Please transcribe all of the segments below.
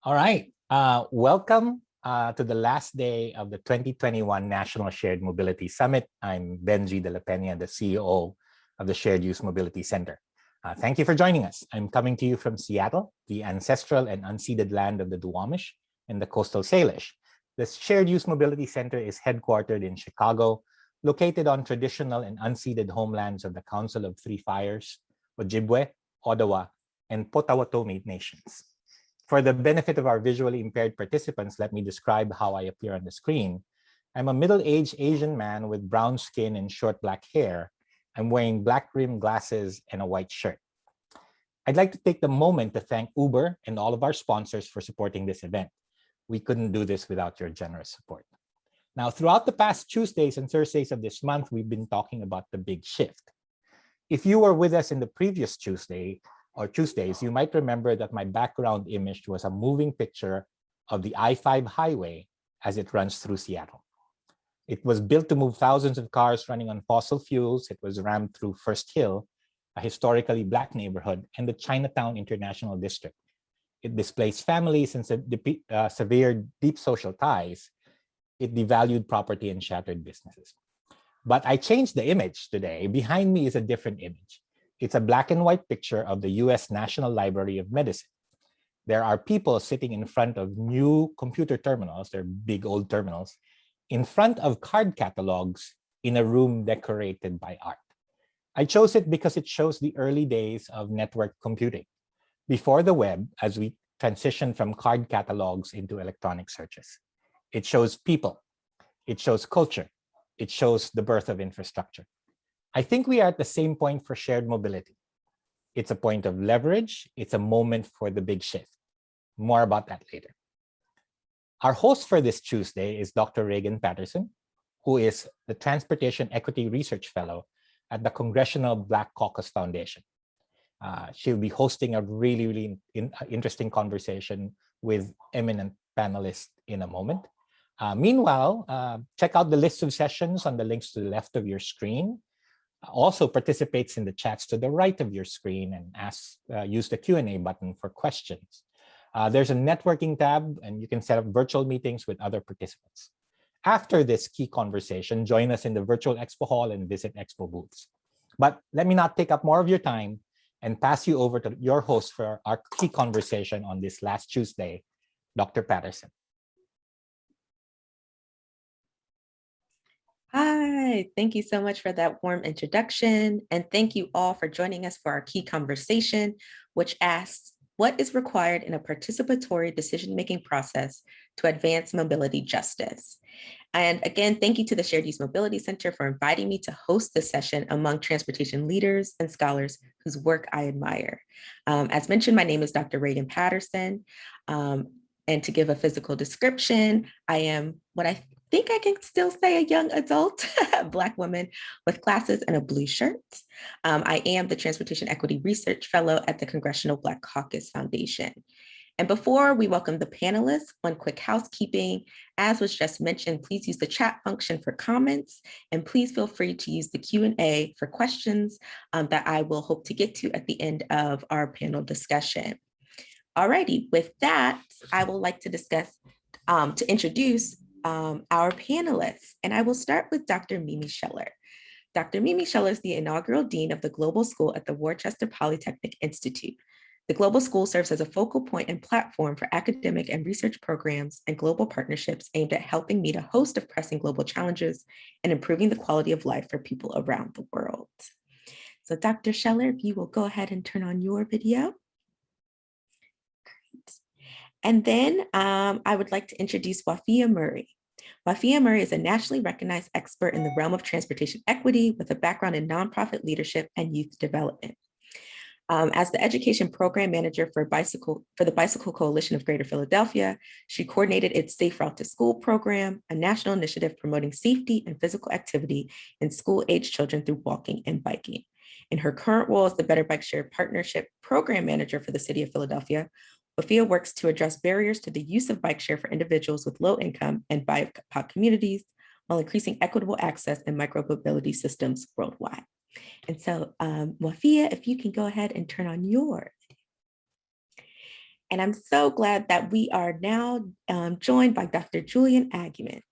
All right. Welcome to the last day of the 2021 National Shared Mobility Summit. I'm Benji de la Peña, the CEO of the Shared Use Mobility Center. Thank you for joining us. I'm coming to you from Seattle, the ancestral and unceded land of the Duwamish and the coastal Salish. The Shared Use Mobility Center is headquartered in Chicago, located on traditional and unceded homelands of the Council of Three Fires, Ojibwe, Ottawa, and Potawatomi nations. For the benefit of our visually impaired participants, let me describe how I appear on the screen. I'm a middle-aged Asian man with brown skin and short black hair. I'm wearing black rimmed glasses and a white shirt. I'd like to take the moment to thank Uber and all of our sponsors for supporting this event. We couldn't do this without your generous support. Now, throughout the past Tuesdays and Thursdays of this month, we've been talking about the big shift. If you were with us in the previous Tuesdays, you might remember that my background image was a moving picture of the I-5 highway as it runs through Seattle. It was built to move thousands of cars running on fossil fuels. It was rammed through First Hill, a historically Black neighborhood, and the Chinatown International District. It displaced families and severed deep social ties. It devalued property and shattered businesses. But I changed the image today. Behind me is a different image. It's a black and white picture of the US National Library of Medicine. There are people sitting in front of new computer terminals, they're big old terminals, in front of card catalogs in a room decorated by art. I chose it because it shows the early days of network computing, before the web, as we transitioned from card catalogs into electronic searches. It shows people, it shows culture, it shows the birth of infrastructure. I think we are at the same point for shared mobility. It's a point of leverage. It's a moment for the big shift. More about that later. Our host for this Tuesday is Dr. Regan Patterson, who is the Transportation Equity Research Fellow at the Congressional Black Caucus Foundation. She'll be hosting a really interesting conversation with eminent panelists in a moment. Meanwhile, check out the list of sessions on the links to the left of your screen. Also participates in the chats to the right of your screen and use the Q&A button for questions. There's a networking tab and you can set up virtual meetings with other participants. After this key conversation, join us in the virtual expo hall and visit expo booths. But let me not take up more of your time and pass you over to your host for our key conversation on this last Tuesday, Dr. Patterson. Hi, thank you so much for that warm introduction. And thank you all for joining us for our key conversation, which asks, what is required in a participatory decision-making process to advance mobility justice? And again, thank you to the Shared Use Mobility Center for inviting me to host this session among transportation leaders and scholars whose work I admire. As mentioned, my name is Dr. Regan Patterson. And to give a physical description, I am what I think I can still say a young adult, Black woman with glasses and a blue shirt. I am the Transportation Equity Research Fellow at the Congressional Black Caucus Foundation. And before we welcome the panelists, one quick housekeeping. As was just mentioned, please use the chat function for comments, and please feel free to use the Q&A for questions that I will hope to get to at the end of our panel discussion. Alrighty, with that, I would like to introduce our panelists, and I will start with Dr. Mimi Scheller. Dr. Mimi Scheller is the inaugural Dean of the Global School at the Worcester Polytechnic Institute. The Global School serves as a focal point and platform for academic and research programs and global partnerships aimed at helping meet a host of pressing global challenges and improving the quality of life for people around the world. So Dr. Scheller, if you will go ahead and turn on your video. And then I would like to introduce Waffiyyah Murray. Waffiyyah Murray is a nationally recognized expert in the realm of transportation equity with a background in nonprofit leadership and youth development. As the education program manager for the Bicycle Coalition of Greater Philadelphia, she coordinated its Safe Route to School program, a national initiative promoting safety and physical activity in school-age children through walking and biking. In her current role as the Better Bike Share Partnership program manager for the city of Philadelphia, Waffia works to address barriers to the use of bike share for individuals with low income and BIPOC communities while increasing equitable access and micromobility systems worldwide. And so Waffia, if you can go ahead and turn on your video. And I'm so glad that we are now joined by Dr. Julian Aguman.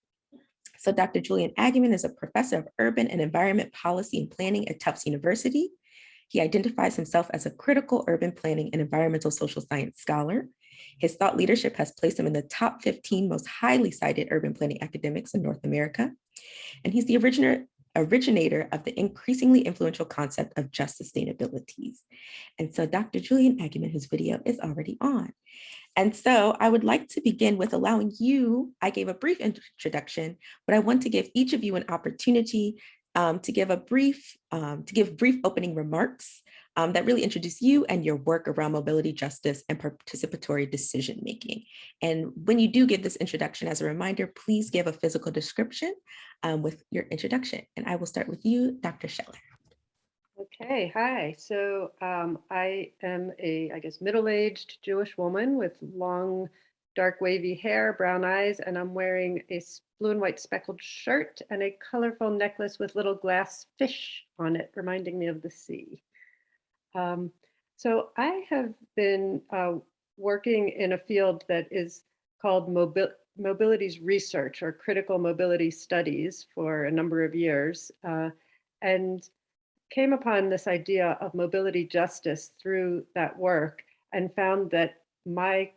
So Dr. Julian Aguman is a professor of urban and environment policy and planning at Tufts University. He identifies himself as a critical urban planning and environmental social science scholar. His thought leadership has placed him in the top 15 most highly cited urban planning academics in North America. And he's the originator of the increasingly influential concept of just sustainabilities. And so Dr. Julian Aguman, whose video is already on. And so I would like to begin with allowing you, I gave a brief introduction, but I want to give each of you an opportunity to give brief opening remarks that really introduce you and your work around mobility justice and participatory decision making. And when you do give this introduction, as a reminder, please give a physical description with your introduction. And I will start with you, Dr. Scheller. Okay, hi. So I am I guess, middle-aged Jewish woman with long, dark, wavy hair, brown eyes, and I'm wearing a blue and white speckled shirt and a colorful necklace with little glass fish on it, reminding me of the sea. So I have been working in a field that is called mobilities research or critical mobility studies for a number of years, and came upon this idea of mobility justice through that work and found that my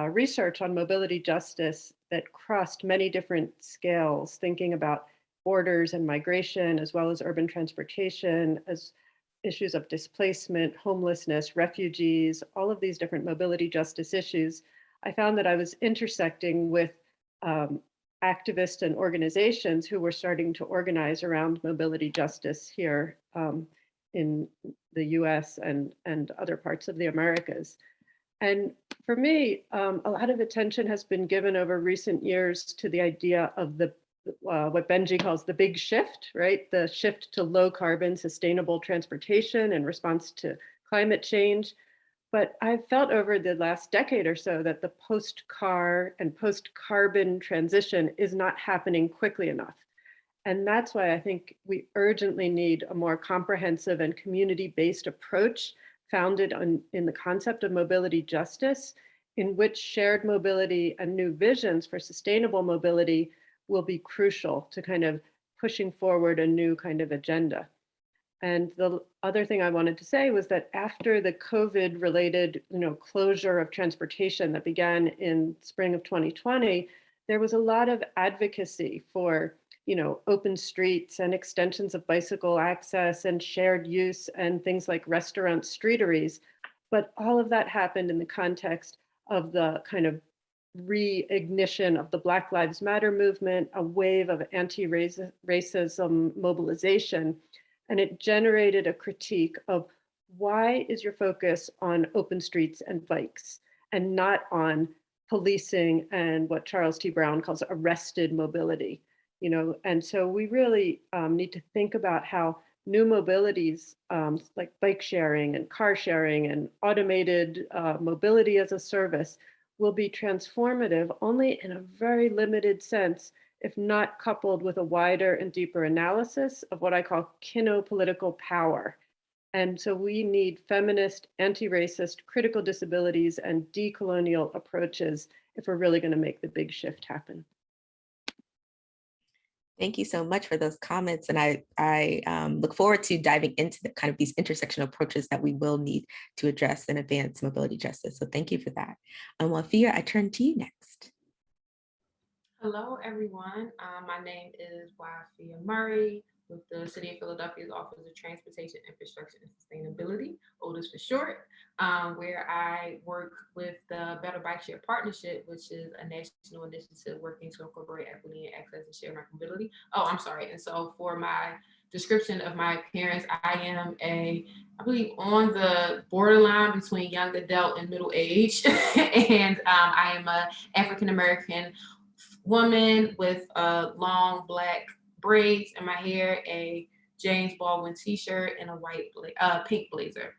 research on mobility justice that crossed many different scales, thinking about borders and migration, as well as urban transportation, as issues of displacement, homelessness, refugees, all of these different mobility justice issues, I found that I was intersecting with activists and organizations who were starting to organize around mobility justice here in the US and other parts of the Americas. And for me, a lot of attention has been given over recent years to the idea of the what Benji calls the big shift, right? The shift to low carbon, sustainable transportation in response to climate change. But I've felt over the last decade or so that the post-car and post-carbon transition is not happening quickly enough. And that's why I think we urgently need a more comprehensive and community-based approach founded in the concept of mobility justice, in which shared mobility and new visions for sustainable mobility will be crucial to kind of pushing forward a new kind of agenda. And the other thing I wanted to say was that after the COVID-related, closure of transportation that began in spring of 2020, there was a lot of advocacy for, open streets and extensions of bicycle access and shared use and things like restaurant streeteries. But all of that happened in the context of the kind of reignition of the Black Lives Matter movement, a wave of anti-racism mobilization. And it generated a critique of why is your focus on open streets and bikes and not on policing and what Charles T. Brown calls arrested mobility, and so we really need to think about how new mobilities like bike sharing and car sharing and automated mobility as a service will be transformative only in a very limited sense, if not coupled with a wider and deeper analysis of what I call kinopolitical power. And so we need feminist, anti-racist, critical disabilities, and decolonial approaches if we're really going to make the big shift happen. Thank you so much for those comments. And I look forward to diving into the kind of these intersectional approaches that we will need to address and advance mobility justice. So thank you for that. Waffia, I turn to you next. Hello, everyone. My name is Wafia Murray with the City of Philadelphia's Office of Transportation, Infrastructure, and Sustainability, OTIS for short, where I work with the Better Bike Share Partnership, which is a national initiative working to incorporate equity and access and shared mobility. Oh, I'm sorry. And so for my description of my appearance, I am I believe on the borderline between young adult and middle age. And I am an African-American woman with long black braids in my hair, a James Baldwin t-shirt, and a pink blazer.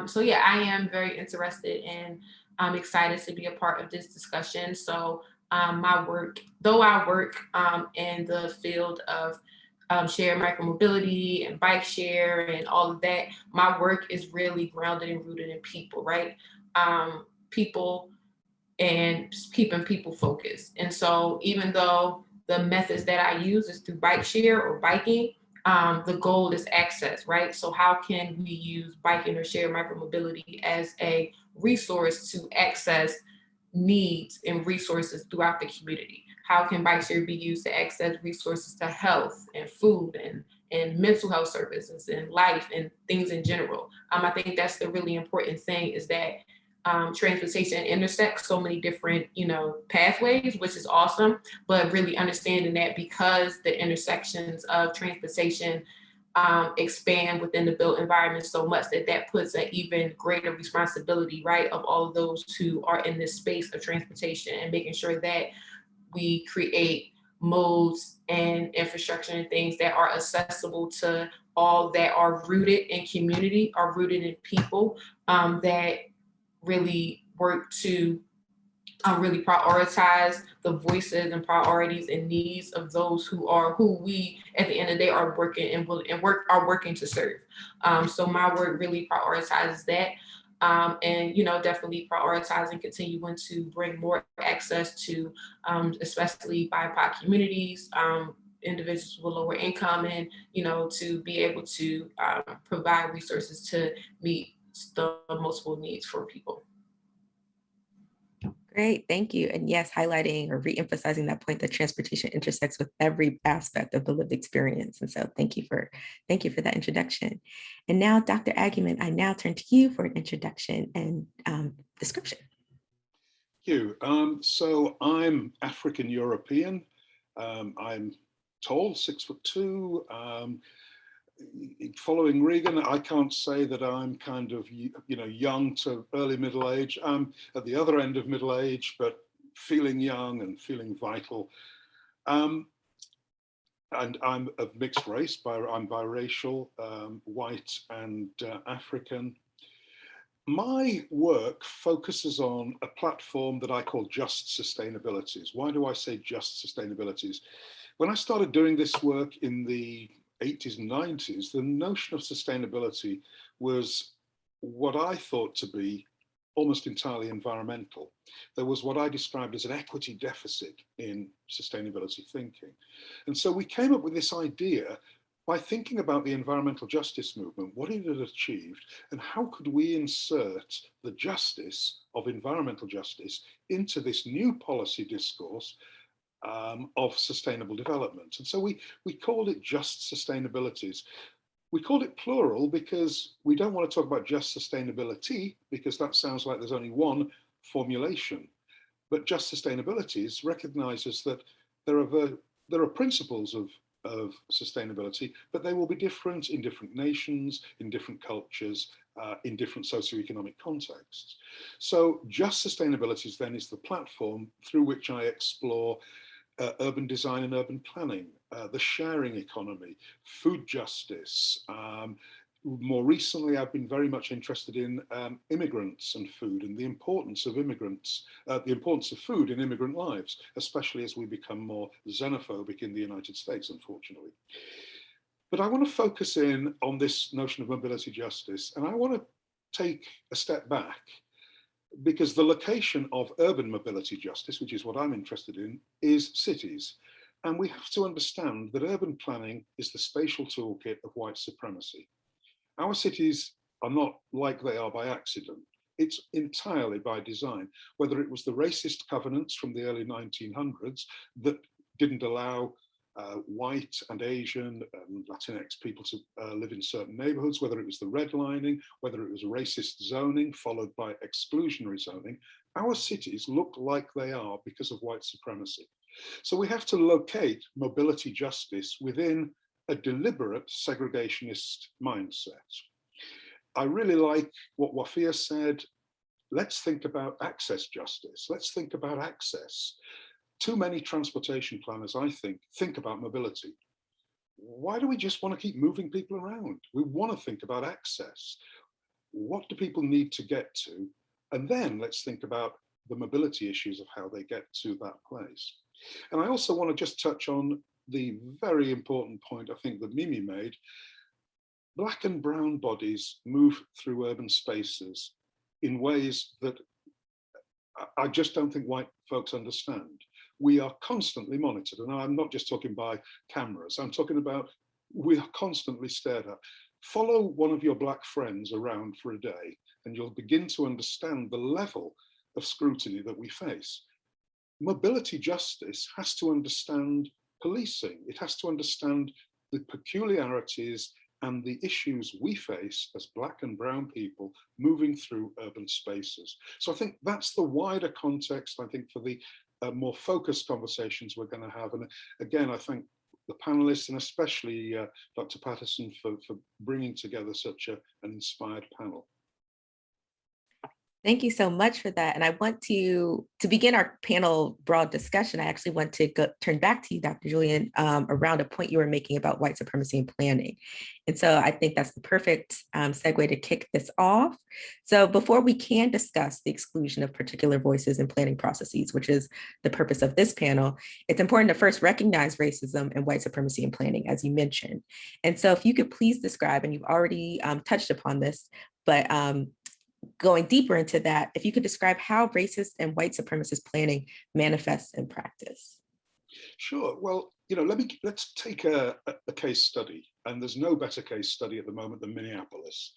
So yeah, I am very interested and I'm excited to be a part of this discussion. So my work, though I work in the field of shared micromobility and bike share and all of that, my work is really grounded and rooted in people, right? people and keeping people focused. And so even though the methods that I use is through bike share or biking, the goal is access, right? So how can we use biking or shared micromobility as a resource to access needs and resources throughout the community? How can bike share be used to access resources to health and food and mental health services and life and things in general? I think that's the really important thing, is that transportation intersects so many different, pathways, which is awesome, but really understanding that because the intersections of transportation expand within the built environment so much, that puts an even greater responsibility, right, of all of those who are in this space of transportation, and making sure that we create modes and infrastructure and things that are accessible to all, that are rooted in community, are rooted in people, that really work to really prioritize the voices and priorities and needs of those who we at the end of the day are working are working to serve. So my work really prioritizes that. And definitely prioritizing continuing to bring more access to especially BIPOC communities, individuals with lower income, and to be able to provide resources to meet the multiple needs for people. Great, thank you. And yes, highlighting or re-emphasizing that point that transportation intersects with every aspect of the lived experience. And so thank you for that introduction. And now, Dr. Aguman, I now turn to you for an introduction and description. Thank you. So I'm African European. I'm tall, 6'2". Following Regan, I can't say that I'm kind of, young to early middle age. I'm at the other end of middle age, but feeling young and feeling vital. And I'm of mixed race. I'm biracial, white and African. My work focuses on a platform that I call just sustainabilities. Why do I say just sustainabilities? When I started doing this work in the 80s and 90s, the notion of sustainability was what I thought to be almost entirely environmental. There was what I described as an equity deficit in sustainability thinking. And so we came up with this idea by thinking about the environmental justice movement, what it had achieved, and how could we insert the justice of environmental justice into this new policy discourse of sustainable development. And so we called it just sustainabilities. We called it plural because we don't want to talk about just sustainability, because that sounds like there's only one formulation. But just sustainabilities recognizes that there are principles of sustainability, but they will be different in different nations, in different cultures, in different socioeconomic contexts. So just sustainabilities then is the platform through which I explore urban design and urban planning, the sharing economy, food justice. More recently, I've been very much interested in immigrants and food, and the importance of immigrants, the importance of food in immigrant lives, especially as we become more xenophobic in the United States, unfortunately. But I want to focus in on this notion of mobility justice, and I want to take a step back, because the location of urban mobility justice, which is what I'm interested in, is cities. And we have to understand that urban planning is the spatial toolkit of white supremacy. Our cities are not like they are by accident. It's entirely by design, whether it was the racist covenants from the early 1900s that didn't allow white and Asian and Latinx people to live in certain neighborhoods, whether it was the redlining, whether it was racist zoning followed by exclusionary zoning. Our cities look like they are because of white supremacy. So we have to locate mobility justice within a deliberate segregationist mindset. I really like what Waffia said. Let's think about access justice. Let's think about access. Too many transportation planners, I think about mobility. Why do we just want to keep moving people around? We want to think about access. What do people need to get to? And then let's think about the mobility issues of how they get to that place. And I also want to just touch on the very important point I think that Mimi made. Black and brown bodies move through urban spaces in ways that I just don't think white folks understand. We are constantly monitored, and I'm not just talking by cameras, I'm talking about we are constantly stared at. Follow one of your black friends around for a day, and you'll begin to understand the level of scrutiny that we face. Mobility justice has to understand policing. It has to understand the peculiarities and the issues we face as black and brown people moving through urban spaces. So I think that's the wider context, I think, for the more focused conversations we're going to have. And again, I thank the panelists and especially Dr. Patterson for bringing together such an inspired panel. Thank you so much for that. And I want to begin our panel broad discussion, I actually want to turn back to you, Dr. Julian, around a point you were making about white supremacy and planning. And so I think that's the perfect segue to kick this off. So before we can discuss the exclusion of particular voices in planning processes, which is the purpose of this panel, it's important to first recognize racism and white supremacy in planning, as you mentioned. And so if you could please describe, and you've already touched upon this, but going deeper into that, if you could describe how racist and white supremacist planning manifests in practice. Sure. Well, let's take a case study, and there's no better case study at the moment than Minneapolis.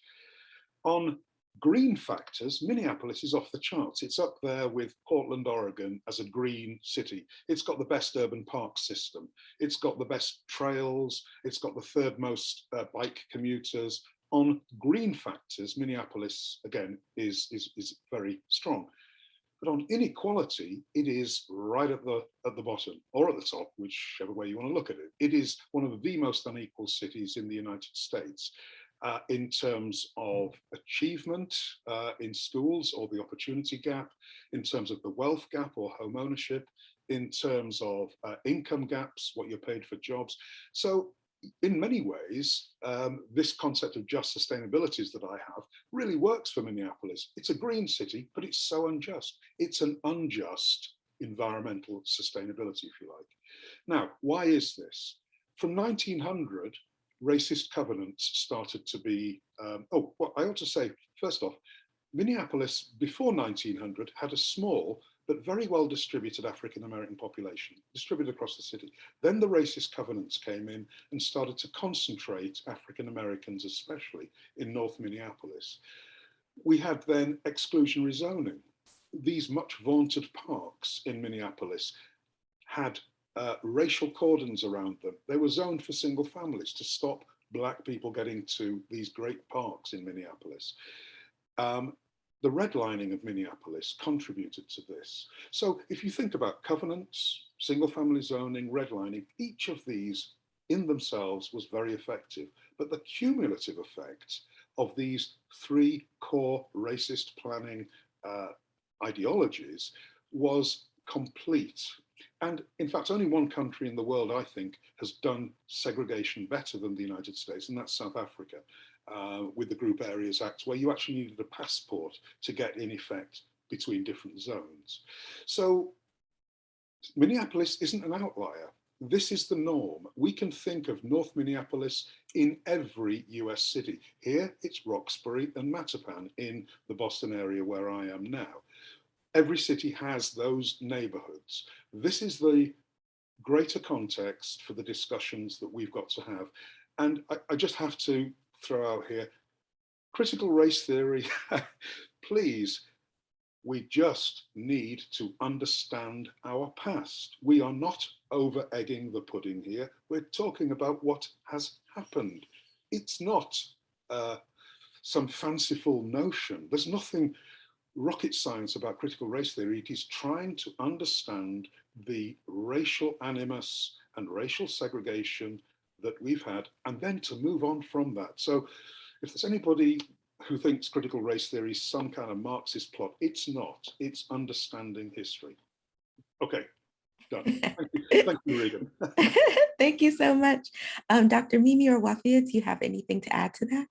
On green factors, Minneapolis is off the charts. It's up there with Portland, Oregon as a green city. It's got the best urban park system. It's got the best trails. It's got the third most bike commuters. On green factors, Minneapolis, again, is very strong. But on inequality, it is right at the bottom or at the top, whichever way you want to look at it. It is one of the most unequal cities in the United States in terms of achievement in schools or the opportunity gap, in terms of the wealth gap or home ownership, in terms of income gaps, what you're paid for jobs. So in many ways, this concept of just sustainabilities that I have really works for Minneapolis. It's a green city, but it's so unjust. It's an unjust environmental sustainability, if you like. Now, why is this? From 1900, racist covenants started to be, I ought to say, first off, Minneapolis before 1900 had a small but very well distributed African-American population, distributed across the city. Then the racist covenants came in and started to concentrate African-Americans, especially in North Minneapolis. We had then exclusionary zoning. These much vaunted parks in Minneapolis had racial cordons around them. They were zoned for single families to stop Black people getting to these great parks in Minneapolis. The redlining of Minneapolis contributed to this. So if you think about covenants, single family zoning, redlining, each of these in themselves was very effective. But the cumulative effect of these three core racist planning ideologies was complete. And in fact, only one country in the world, I think, has done segregation better than the United States, and that's South Africa. With the Group Areas Act, where you actually needed a passport to get in effect between different zones. So Minneapolis isn't an outlier. This is the norm. We can think of North Minneapolis in every US city. Here, it's Roxbury and Mattapan in the Boston area where I am now. Every city has those neighborhoods. This is the greater context for the discussions that we've got to have. And I just have to throw out here, critical race theory, please, we just need to understand our past. We are not over egging the pudding here. We're talking about what has happened. It's not some fanciful notion. There's nothing rocket science about critical race theory. It is trying to understand the racial animus and racial segregation that we've had, and then to move on from that. So if there's anybody who thinks critical race theory is some kind of Marxist plot, it's not. It's understanding history. Okay, done. Thank you, Regan. Thank you so much. Dr. Mimi or Wafia, do you have anything to add to that?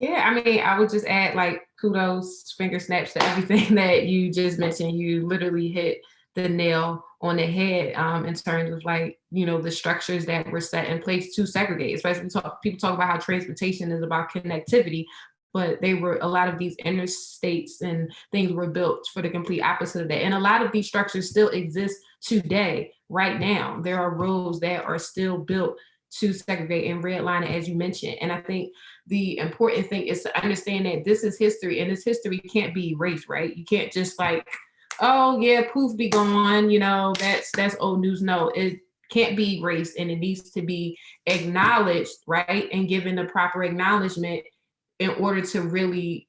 Yeah, I mean, I would just add kudos, finger snaps to everything that you just mentioned. You literally hit the nail on the head in terms of the structures that were set in place to segregate, especially people talk about how transportation is about connectivity, but a lot of these interstates and things were built for the complete opposite of that. And a lot of these structures still exist today, right now. There are roads that are still built to segregate and redline, as you mentioned. And I think the important thing is to understand that this is history, and this history can't be erased, right? You can't just like, oh yeah, poof, be gone, that's old news. No, it can't be erased, and it needs to be acknowledged, right? And given the proper acknowledgement in order to really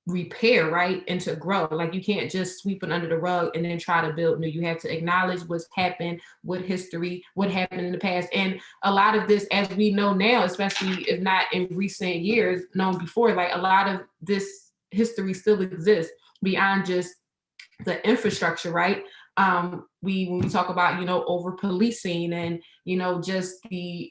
repair, right? And to grow. Like, you can't just sweep it under the rug and then try to build new. You have to acknowledge what's happened, what happened in the past. And a lot of this, as we know now, especially if not in recent years, known before, like a lot of this history still exists beyond just the infrastructure, right? When we talk about, over policing and, just the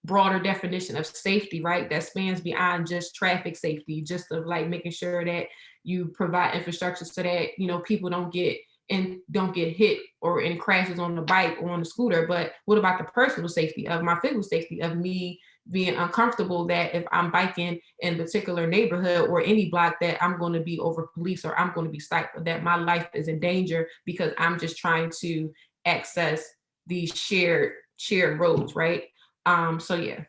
broader definition of safety, right? That spans beyond just traffic safety, just of like making sure that you provide infrastructure so that, people don't get hit or in crashes on the bike or on the scooter. But what about the personal safety of my physical safety, of me being uncomfortable that if I'm biking in a particular neighborhood or any block that I'm going to be over police or I'm going to be stopped, that my life is in danger because I'm just trying to access these shared roads, right? So yeah.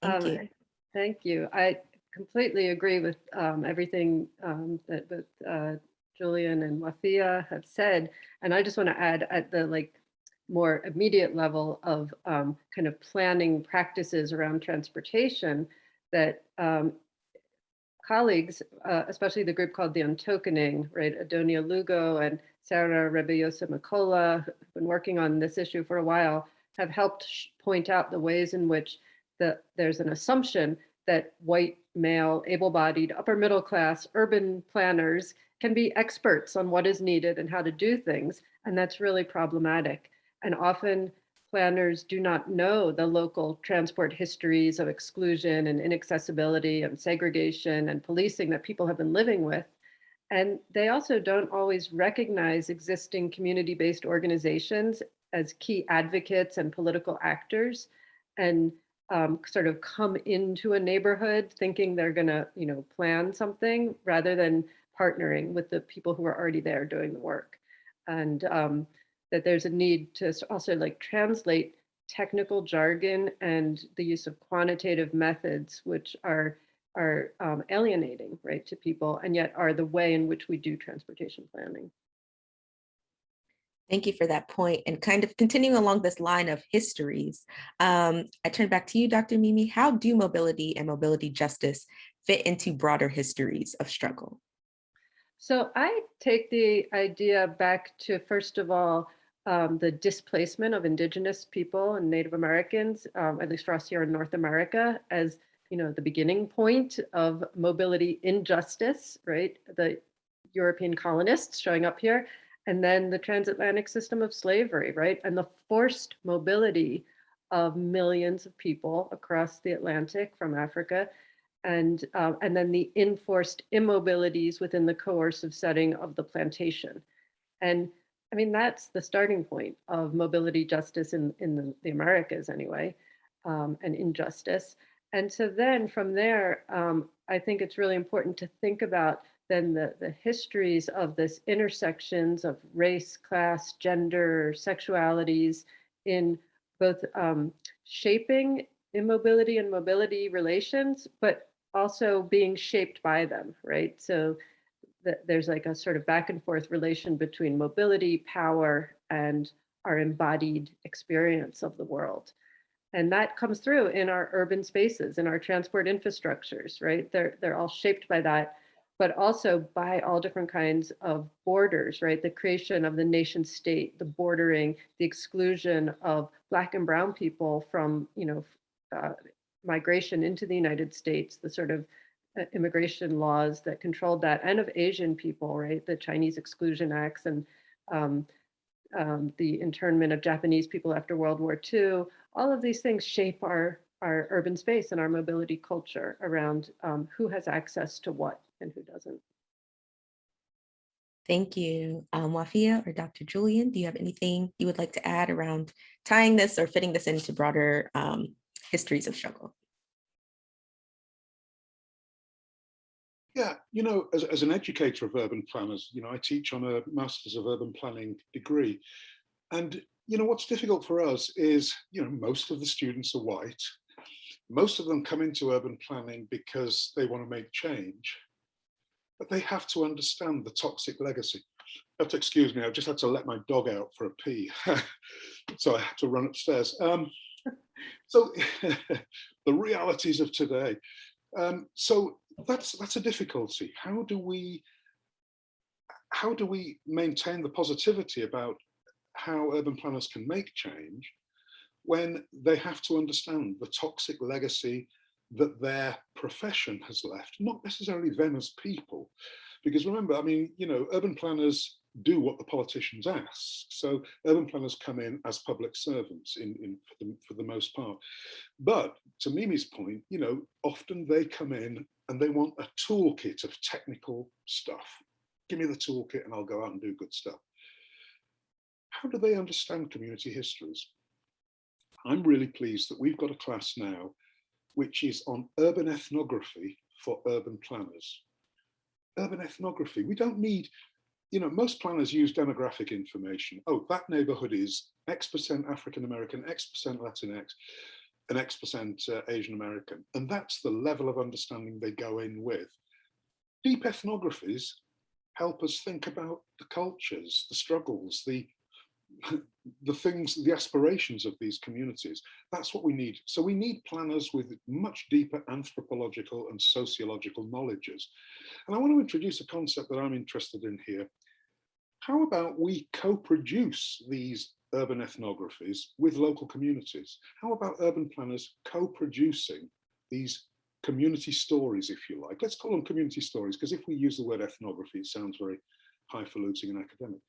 Thank you. Thank you. I completely agree with everything that both Julian and Waffiyyah have said. And I just want to add, at the more immediate level of kind of planning practices around transportation, that colleagues, especially the group called the Untokening, right? Adonia Lugo and Sarah Rebeyosa Makola, who've been working on this issue for a while, have helped point out the ways in which there's an assumption that white, male, able-bodied, upper middle class, urban planners can be experts on what is needed and how to do things. And that's really problematic. And often planners do not know the local transport histories of exclusion and inaccessibility and segregation and policing that people have been living with. And they also don't always recognize existing community-based organizations as key advocates and political actors, and sort of come into a neighborhood thinking they're gonna, plan something rather than partnering with the people who are already there doing the work. And that there's a need to also translate technical jargon and the use of quantitative methods, which are alienating, right, to people, and yet are the way in which we do transportation planning. Thank you for that point. And kind of continuing along this line of histories, I turn back to you, Dr. Mimi. How do mobility and mobility justice fit into broader histories of struggle? So I take the idea back to, first of all, the displacement of indigenous people and Native Americans, at least for us here in North America, as the beginning point of mobility injustice, right? The European colonists showing up here, and then the transatlantic system of slavery, right? And the forced mobility of millions of people across the Atlantic from Africa, and then the enforced immobilities within the coercive setting of the plantation. And I mean, that's the starting point of mobility justice in the Americas anyway, and injustice. And so then from there, I think it's really important to think about then the histories of this intersections of race, class, gender, sexualities in both shaping immobility and mobility relations, but also being shaped by them, right? So there's a sort of back and forth relation between mobility, power, and our embodied experience of the world. And that comes through in our urban spaces, in our transport infrastructures, right? They're all shaped by that, but also by all different kinds of borders, right? The creation of the nation state, the bordering, the exclusion of Black and Brown people from, migration into the United States, the sort of immigration laws that controlled that, and of Asian people, right? The Chinese Exclusion Acts and the internment of Japanese people after World War II. All of these things shape our urban space and our mobility culture around who has access to what and who doesn't. Thank you. Waffiyyah or Dr. Julian, do you have anything you would like to add around tying this or fitting this into broader histories of struggle? Yeah, you know, as an educator of urban planners, you know, I teach on a Masters of Urban Planning degree. And, you know, what's difficult for us is, you know, most of the students are white. Most of them come into urban planning because they want to make change, but they have to understand the toxic legacy. You have to excuse me, I've just had to let my dog out for a pee. So I had to run upstairs. So the realities of today. So that's a difficulty. How do we maintain the positivity about how urban planners can make change when they have to understand the toxic legacy that their profession has left, not necessarily them as people? Because remember, I mean, you know, urban planners do what the politicians ask. So urban planners come in as public servants for the most part. But to Mimi's point, you know, often they come in and they want a toolkit of technical stuff. Give me the toolkit and I'll go out and do good stuff. How do they understand community histories? I'm really pleased that we've got a class now which is on urban ethnography for urban planners. Urban ethnography, we don't need, you know, most planners use demographic information. Oh, that neighborhood is X% African American, X% Latinx, and X% Asian American. And that's the level of understanding they go in with. Deep ethnographies help us think about the cultures, the struggles, the things, the aspirations of these communities. That's what we need. So we need planners with much deeper anthropological and sociological knowledges. And I want to introduce a concept that I'm interested in here. How about we co-produce these urban ethnographies with local communities? How about urban planners co-producing these community stories, if you like? Let's call them community stories, because if we use the word ethnography, it sounds very highfalutin and academic.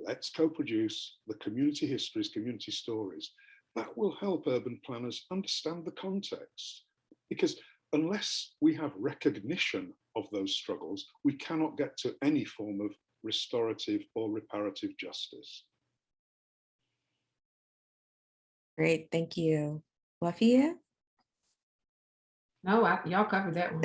Let's co-produce the community histories, community stories. That will help urban planners understand the context, because unless we have recognition of those struggles, we cannot get to any form of restorative or reparative justice. Great, thank you. Waffiyyah? No, y'all covered that one.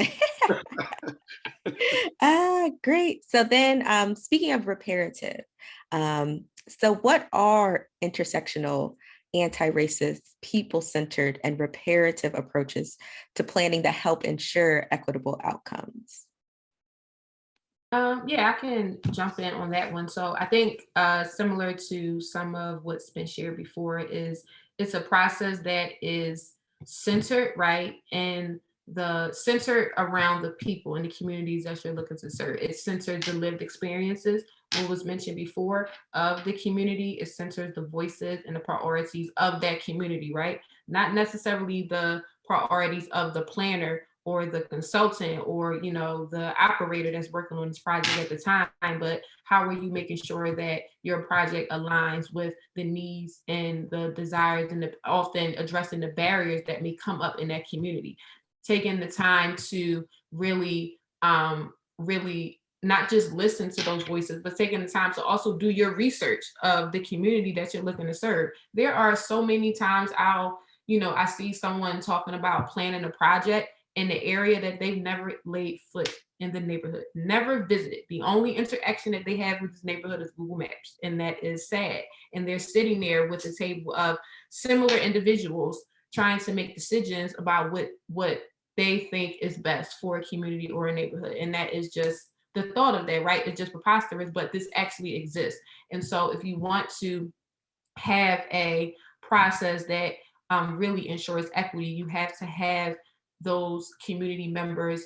Great. So then speaking of reparative, so what are intersectional, anti-racist, people-centered, and reparative approaches to planning that help ensure equitable outcomes? Yeah, I can jump in on that one. So I think similar to some of what's been shared before is it's a process that is centered, right? And the centered around the people and the communities that you're looking to serve. It centers the lived experiences, what was mentioned before, of the community. It centers the voices and the priorities of that community, right? Not necessarily the priorities of the planner or the consultant or, you know, the operator that's working on this project at the time, but how are you making sure that your project aligns with the needs and the desires and often addressing the barriers that may come up in that community? Taking the time to really, really not just listen to those voices, but taking the time to also do your research of the community that you're looking to serve. There are so many times I see someone talking about planning a project in the area that they've never laid foot in the neighborhood, never visited. The only interaction that they have with this neighborhood is Google Maps, and that is sad. And they're sitting there with a table of similar individuals trying to make decisions about what they think is best for a community or a neighborhood. And that is just the thought of that, right? It's just preposterous, but this actually exists. And so if you want to have a process that really ensures equity, you have to have those community members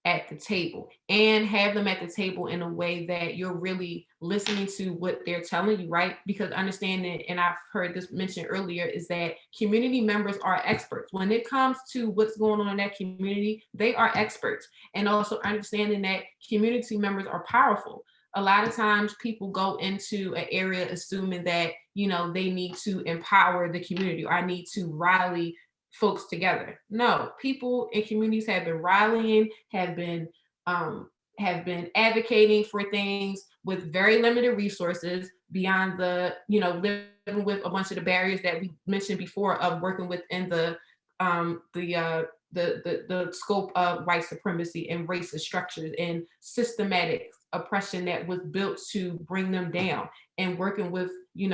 at the table and have them at the table in a way that you're really listening to what they're telling you, right? Because understanding, and I've heard this mentioned earlier, is that community members are experts. When it comes to what's going on in that community, they are experts. And also understanding that community members are powerful. A lot of times people go into an area assuming that, you know, they need to empower the community or I need to rally folks together. No, people in communities have been rallying, have been advocating for things with very limited resources beyond the, you know, living with a bunch of the barriers that we mentioned before of working within the the scope of white supremacy and racist structures and systematic oppression that was built to bring them down, and working with, in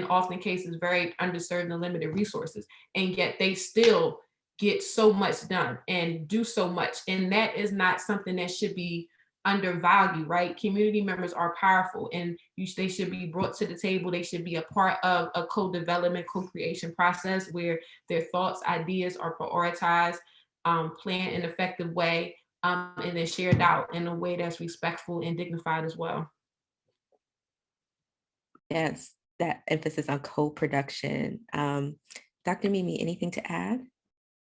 often cases, very underserved and limited resources. And yet they still get so much done and do so much. And that is not something that should be undervalued, right? Community members are powerful, and they should be brought to the table. They should be a part of a co-development, co-creation process where their thoughts, ideas are prioritized, planned in an effective way, and then shared out in a way that's respectful and dignified as well. Yes, that emphasis on co-production. Dr. Mimi, anything to add?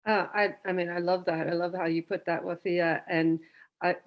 I mean, I love that. I love how you put that, Wafia. And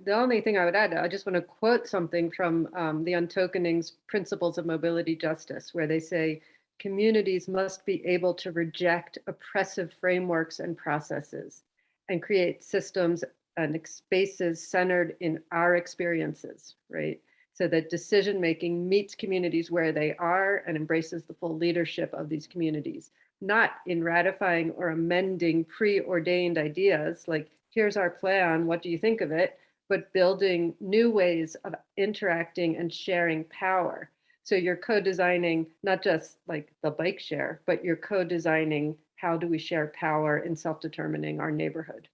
the only thing I would add, I just want to quote something from the Untokening's Principles of Mobility Justice, where they say, communities must be able to reject oppressive frameworks and processes and create systems and spaces centered in our experiences, right? So that decision-making meets communities where they are and embraces the full leadership of these communities, not in ratifying or amending preordained ideas like, here's our plan, what do you think of it? But building new ways of interacting and sharing power. So you're co-designing not just like the bike share, but you're co-designing how do we share power in self-determining our neighborhood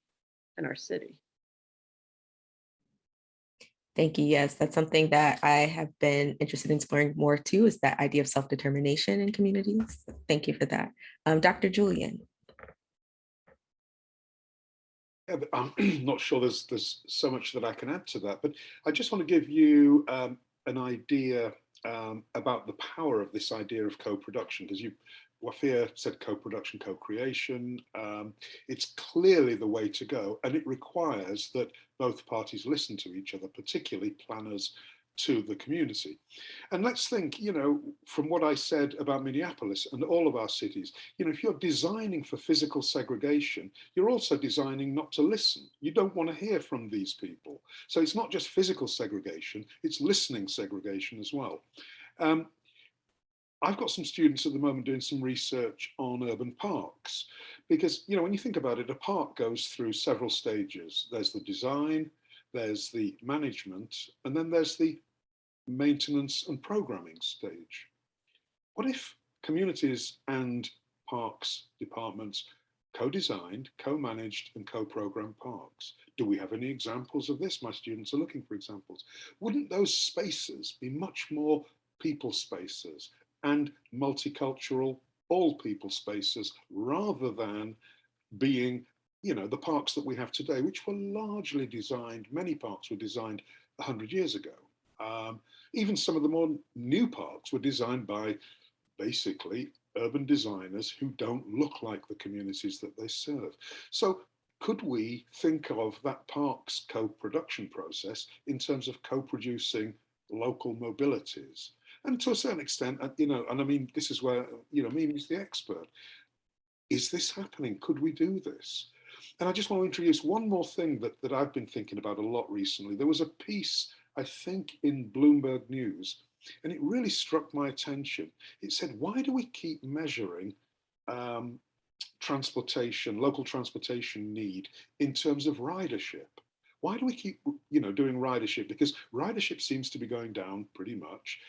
and our city. Thank you. Yes, that's something that I have been interested in exploring more too, is that idea of self-determination in communities. Thank you for that. Dr. Julian. Yeah, but I'm not sure there's so much that I can add to that, but I just want to give you an idea about the power of this idea of co-production, because Waffia said co-production, co-creation. It's clearly the way to go, and it requires that both parties listen to each other, particularly planners to the community. And let's think, from what I said about Minneapolis and all of our cities, if you're designing for physical segregation, you're also designing not to listen. You don't want to hear from these people. So it's not just physical segregation, it's listening segregation as well. I've got some students at the moment doing some research on urban parks, because, when you think about it, a park goes through several stages. There's the design, there's the management, and then there's the maintenance and programming stage. What if communities and parks departments co-designed, co-managed and co-programmed parks? Do we have any examples of this? My students are looking for examples. Wouldn't those spaces be much more people spaces and multicultural, all people spaces, rather than being, the parks that we have today, which were largely designed, many parks were designed 100 years ago. Even some of the more new parks were designed by basically urban designers who don't look like the communities that they serve. So could we think of that park's co-production process in terms of co-producing local mobilities? And to a certain extent, and I mean, this is where, Mimi's the expert. Is this happening? Could we do this? And I just want to introduce one more thing that I've been thinking about a lot recently. There was a piece, I think, in Bloomberg News, and it really struck my attention. It said, why do we keep measuring transportation, local transportation need in terms of ridership? Why do we keep, doing ridership? Because ridership seems to be going down pretty much,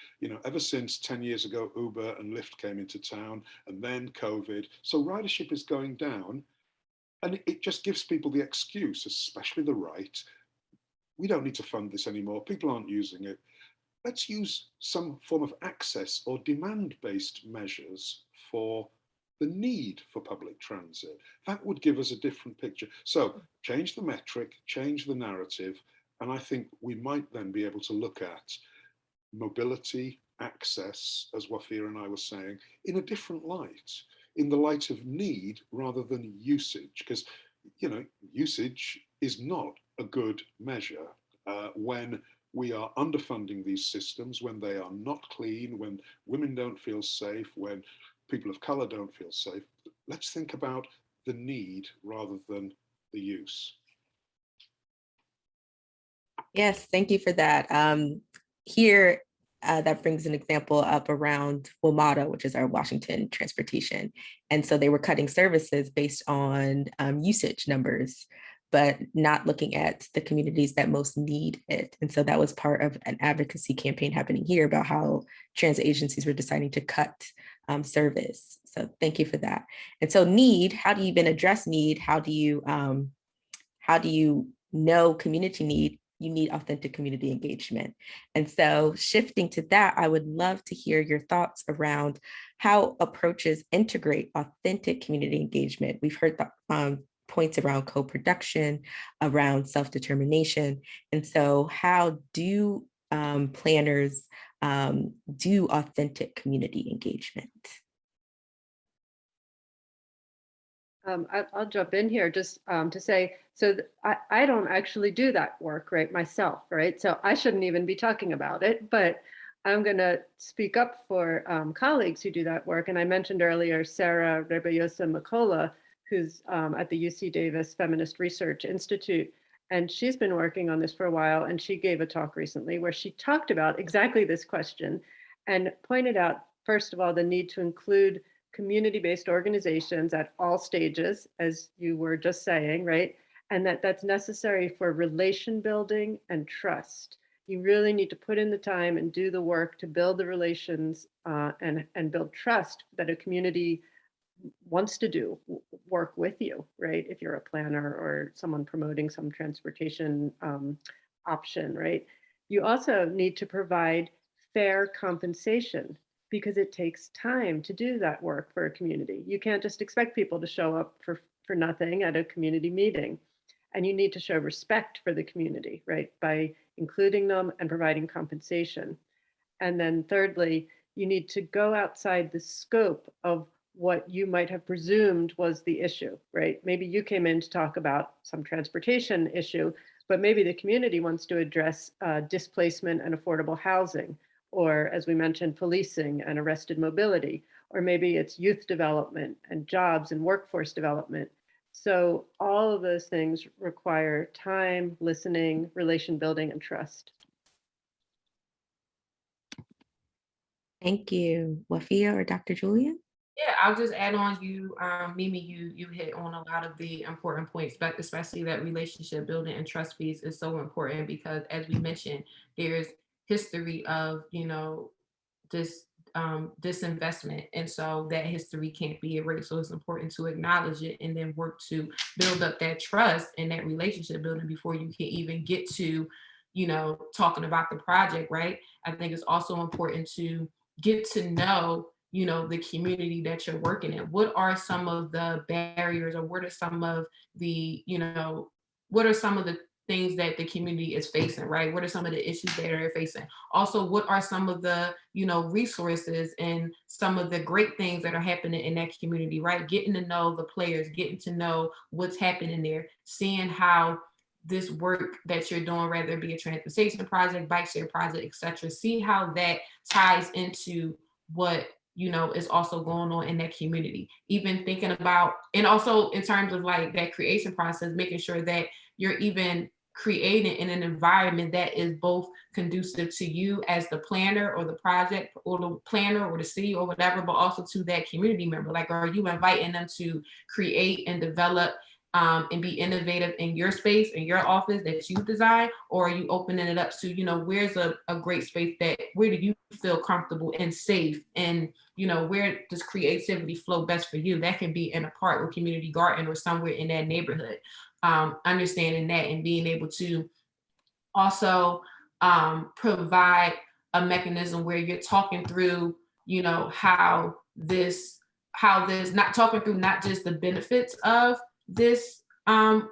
ever since 10 years ago, Uber and Lyft came into town, and then COVID. So ridership is going down, and it just gives people the excuse, especially the right. We don't need to fund this anymore. People aren't using it. Let's use some form of access or demand-based measures for the need for public transit. That would give us a different picture. So change the metric, change the narrative, and I think we might then be able to look at mobility, access, as Waffia and I were saying, in a different light, in the light of need rather than usage, because, usage is not a good measure when we are underfunding these systems, when they are not clean, when women don't feel safe, when people of color don't feel safe. Let's think about the need rather than the use. Yes, thank you for that. Here that brings an example up around WMATA, which is our Washington transportation. And so they were cutting services based on usage numbers, but not looking at the communities that most need it. And so that was part of an advocacy campaign happening here about how transit agencies were deciding to cut service. So thank you for that. And so need, how do you even address need? How do you know community need? You need authentic community engagement. And so shifting to that, I would love to hear your thoughts around how approaches integrate authentic community engagement. We've heard the points around co-production, around self-determination. And so how do planners do authentic community engagement? I'll jump in here just to say, so I don't actually do that work, right, myself, right? So I shouldn't even be talking about it, but I'm going to speak up for colleagues who do that work. And I mentioned earlier, Sarah Rebollosa-Macola, who's at the UC Davis Feminist Research Institute. And she's been working on this for a while. And she gave a talk recently where she talked about exactly this question and pointed out, first of all, the need to include community-based organizations at all stages, as you were just saying, right? And that's necessary for relation building and trust. You really need to put in the time and do the work to build the relations and build trust that a community wants to do work with you, right? If you're a planner or someone promoting some transportation option, right? You also need to provide fair compensation because it takes time to do that work for a community. You can't just expect people to show up for nothing at a community meeting. And you need to show respect for the community, right? By including them and providing compensation. And then thirdly, you need to go outside the scope of what you might have presumed was the issue, right? Maybe you came in to talk about some transportation issue, but maybe the community wants to address displacement and affordable housing, or as we mentioned, policing and arrested mobility, or maybe it's youth development and jobs and workforce development. So all of those things require time, listening, relation building, and trust. Thank you. Waffia or Dr. Julian? Yeah, I'll just add on you, Mimi, you hit on a lot of the important points, but especially that relationship building and trust piece is so important because as we mentioned, there's history of, this disinvestment. And so that history can't be erased. So it's important to acknowledge it and then work to build up that trust and that relationship building before you can even get to, talking about the project, right? I think it's also important to get to know the community that you're working in. What are some of the barriers or what are some of the, what are some of the things that the community is facing, right? What are some of the issues that they're facing? Also, what are some of the, resources and some of the great things that are happening in that community, right? Getting to know the players, getting to know what's happening there, seeing how this work that you're doing, whether it be a transportation project, bike share project, etc., see how that ties into what is also going on in that community. Even thinking about, and also in terms of like that creation process, making sure that you're even creating in an environment that is both conducive to you as the planner or the project or the planner or the city or whatever, but also to that community member. Like, are you inviting them to create and develop and be innovative in your space, in your office that you design, or are you opening it up to, where's a great space where do you feel comfortable and safe, and, where does creativity flow best for you? That can be in a park or community garden or somewhere in that neighborhood. Understanding that and being able to also provide a mechanism where you're talking through, how this, not talking through not just the benefits of this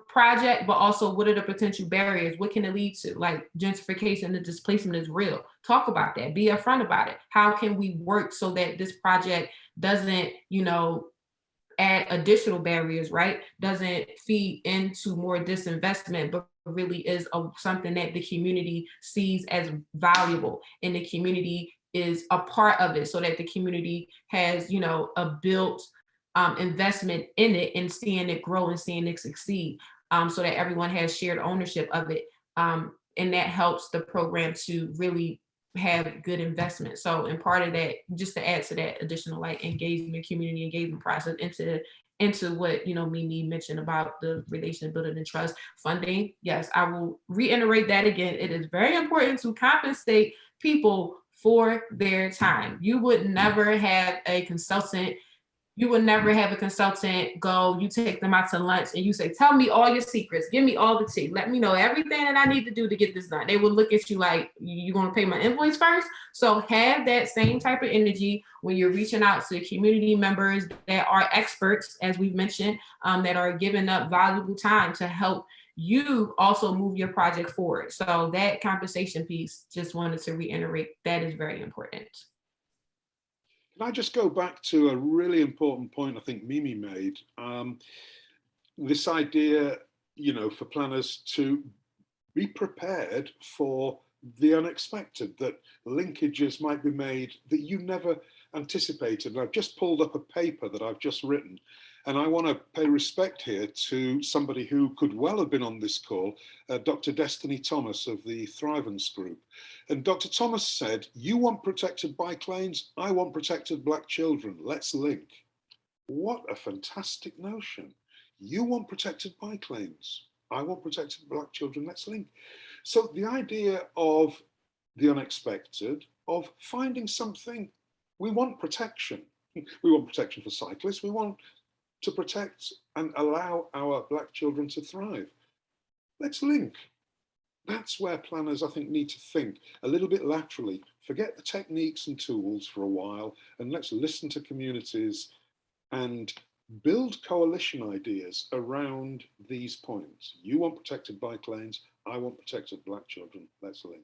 project, but also what are the potential barriers? What can it lead to? Like gentrification and displacement is real. Talk about that. Be upfront about it. How can we work so that this project doesn't, add additional barriers, right? Doesn't feed into more disinvestment, but really is something that the community sees as valuable and the community is a part of it so that the community has, a built investment in it and seeing it grow and seeing it succeed, so that everyone has shared ownership of it. And that helps the program to really have good investment. So, and part of that, just to add to that additional like engagement, community engagement process into what Mimi mentioned about the relation building and trust funding. Yes, I will reiterate that again. It is very important to compensate people for their time. You would never have a consultant go, you take them out to lunch and you say, tell me all your secrets, give me all the tea, let me know everything that I need to do to get this done. They will look at you like, you going to pay my invoice first? So have that same type of energy when you're reaching out to community members that are experts, as we've mentioned, that are giving up valuable time to help you also move your project forward. So that compensation piece, just wanted to reiterate, that is very important. Can I just go back to a really important point I think Mimi made? This idea, for planners to be prepared for the unexpected, that linkages might be made that you never anticipated. And I've just pulled up a paper that I've just written, and I want to pay respect here to somebody who could well have been on this call, Dr. Destiny Thomas of the Thrivance Group. And Dr. Thomas said, you want protected bike lanes, I want protected Black children, let's link. What a fantastic notion. You want protected bike lanes, I want protected Black children, let's link. So the idea of the unexpected, of finding something, we want protection. We want protection for cyclists, we want to protect and allow our Black children to thrive. Let's link. That's where planners, I think, need to think a little bit laterally, forget the techniques and tools for a while, and let's listen to communities and build coalition ideas around these points. You want protected bike lanes, I want protected Black children, let's link.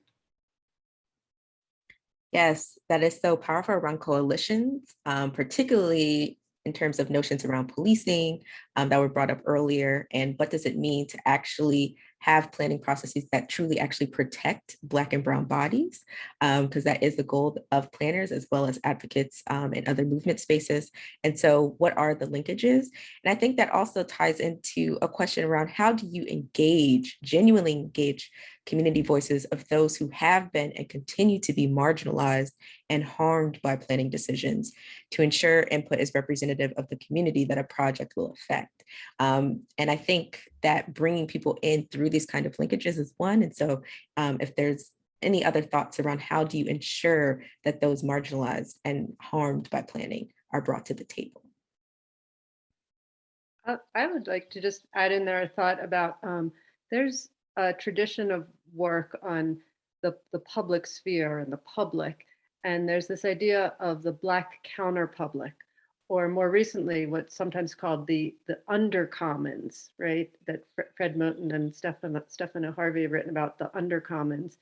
Yes, that is so powerful around coalitions, particularly in terms of notions around policing that were brought up earlier, and what does it mean to actually have planning processes that truly actually protect Black and brown bodies, because that is the goal of planners as well as advocates in other movement spaces. And so what are the linkages? And I think that also ties into a question around how do you engage, genuinely engage community voices of those who have been and continue to be marginalized and harmed by planning decisions, to ensure input is representative of the community that a project will affect. And I think that bringing people in through these kind of linkages is one. And so if there's any other thoughts around how do you ensure that those marginalized and harmed by planning are brought to the table? I would like to just add in there a thought about there's a tradition of work on the public sphere and the public. And there's this idea of the Black Counterpublic, or more recently, what's sometimes called the undercommons, right? That Fred Moten and Stefano Harvey have written about the undercommons.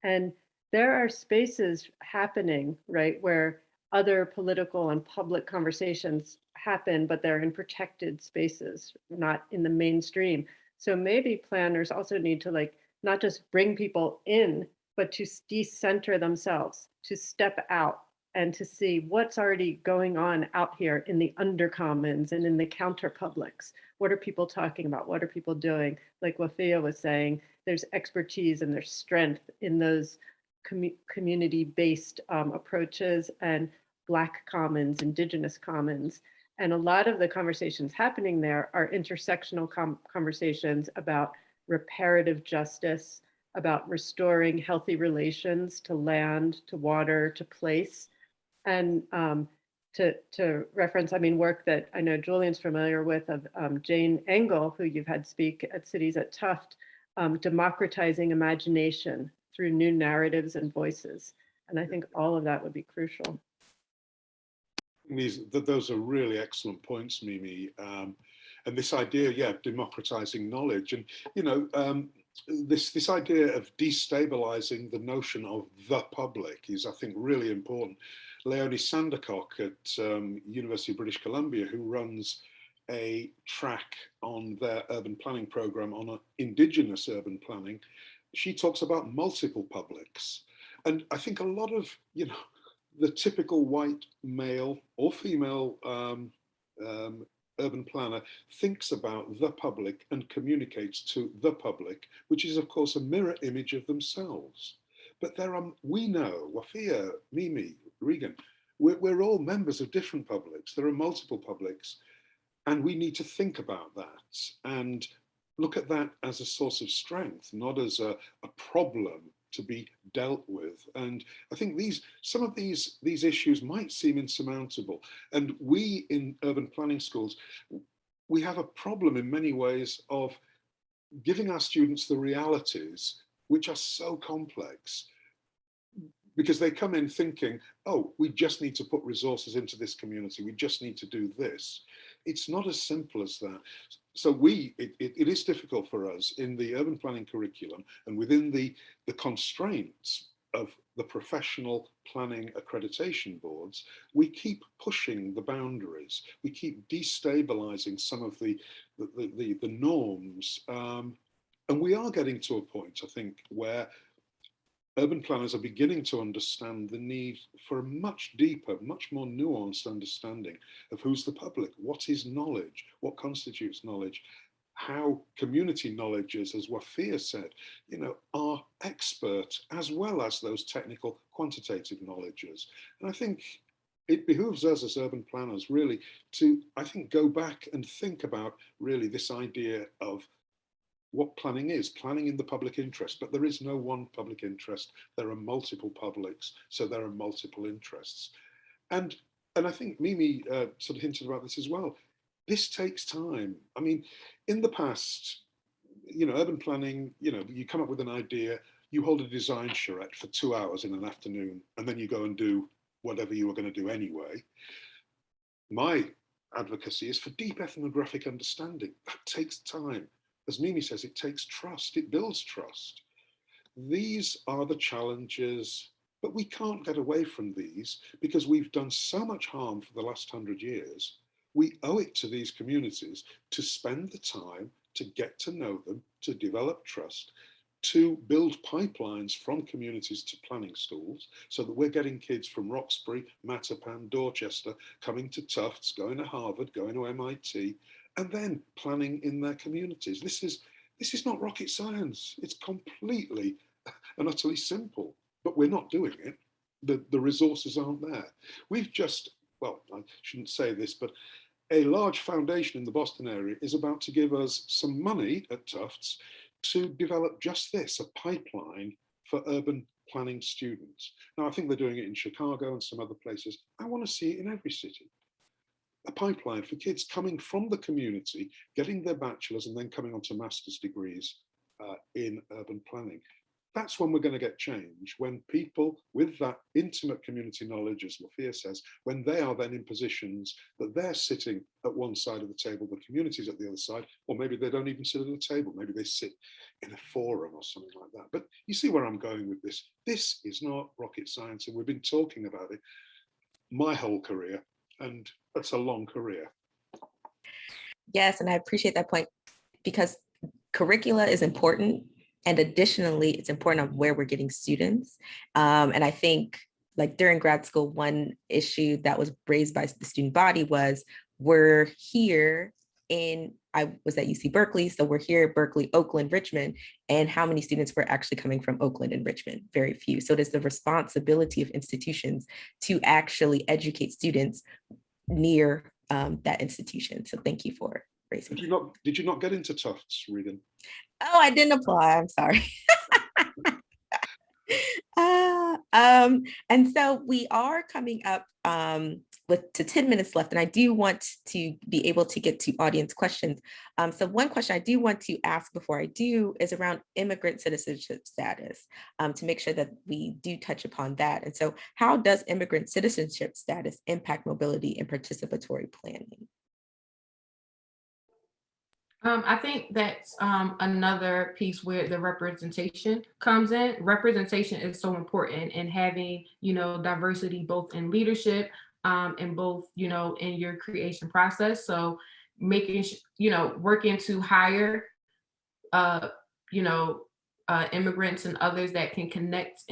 And there are spaces happening, right, where other political and public conversations happen, but they're in protected spaces, not in the mainstream. So maybe planners also need to not just bring people in, but to decenter themselves, to step out and to see what's already going on out here in the undercommons and in the counterpublics. What are people talking about? What are people doing? Like Waffiyyah was saying, there's expertise and there's strength in those community-based approaches and Black commons, Indigenous commons. And a lot of the conversations happening there are intersectional conversations about reparative justice, about restoring healthy relations to land, to water, to place. And to reference, work that I know Julian's familiar with of Jane Engel, who you've had speak at Cities at Tufts, democratizing imagination through new narratives and voices. And I think all of that would be crucial. Those are really excellent points, Mimi. And this idea, democratizing knowledge. And, this idea of destabilizing the notion of the public is, I think, really important. Leonie Sandercock at University of British Columbia, who runs a track on their urban planning program on Indigenous urban planning, she talks about multiple publics. And I think a lot of, the typical white male or female urban planner thinks about the public and communicates to the public, which is of course a mirror image of themselves. But we know, Waffiyyah, Mimi, Regan, we're all members of different publics. There are multiple publics, and we need to think about that and look at that as a source of strength, not as a problem to be dealt with. And I think some of these issues might seem insurmountable. And we in urban planning schools, we have a problem in many ways of giving our students the realities, which are so complex, because they come in thinking, oh, we just need to put resources into this community. We just need to do this. It's not as simple as that. So it is difficult for us in the urban planning curriculum and within the constraints of the professional planning accreditation boards, we keep pushing the boundaries. We keep destabilizing some of the norms. And we are getting to a point, I think, where urban planners are beginning to understand the need for a much deeper, much more nuanced understanding of who's the public, what is knowledge, what constitutes knowledge, how community knowledges, as Waffia said, are expert as well as those technical quantitative knowledges. And I think it behooves us as urban planners really to, I think, go back and think about really this idea of what planning is, planning in the public interest, but there is no one public interest. There are multiple publics, so there are multiple interests. And I think Mimi sort of hinted about this as well. This takes time. I mean, in the past, urban planning, you come up with an idea, you hold a design charrette for 2 hours in an afternoon, and then you go and do whatever you were going to do anyway. My advocacy is for deep ethnographic understanding. That takes time. As Mimi says, it takes trust, it builds trust. These are the challenges, but we can't get away from these because we've done so much harm for the last 100 years. We owe it to these communities to spend the time to get to know them, to develop trust, to build pipelines from communities to planning schools so that we're getting kids from Roxbury, Mattapan, Dorchester, coming to Tufts, going to Harvard, going to MIT, and then planning in their communities. This is not rocket science. It's completely and utterly simple, but we're not doing it. The resources aren't there. We've just, well, I shouldn't say this, but a large foundation in the Boston area is about to give us some money at Tufts to develop just this, a pipeline for urban planning students. Now, I think they're doing it in Chicago and some other places. I want to see it in every city. A pipeline for kids coming from the community, getting their bachelor's and then coming on to master's degrees in urban planning. That's when we're going to get change, when people with that intimate community knowledge, as Waffia says, when they are then in positions that they're sitting at one side of the table, the community's at the other side, or maybe they don't even sit at a table, maybe they sit in a forum or something like that. But you see where I'm going with this. This is not rocket science, and we've been talking about it my whole career, and that's a long career. Yes, and I appreciate that point because curricula is important. And additionally, it's important on where we're getting students. And I think like during grad school, one issue that was raised by the student body was we're here I was at UC Berkeley, so we're here at Berkeley, Oakland, Richmond, and how many students were actually coming from Oakland and Richmond? Very few. So it is the responsibility of institutions to actually educate students near that institution. So thank you for raising that. Did you not get into Tufts, Regan? Oh, I didn't apply. I'm sorry. And so we are coming up to 10 minutes left, and I do want to be able to get to audience questions. So one question I do want to ask before I do is around immigrant citizenship status, to make sure that we do touch upon that. And so how does immigrant citizenship status impact mobility and participatory planning? I think that's another piece where the representation comes in. Representation is so important in having, diversity both in leadership and both, in your creation process. So making, working to hire, immigrants and others that can connect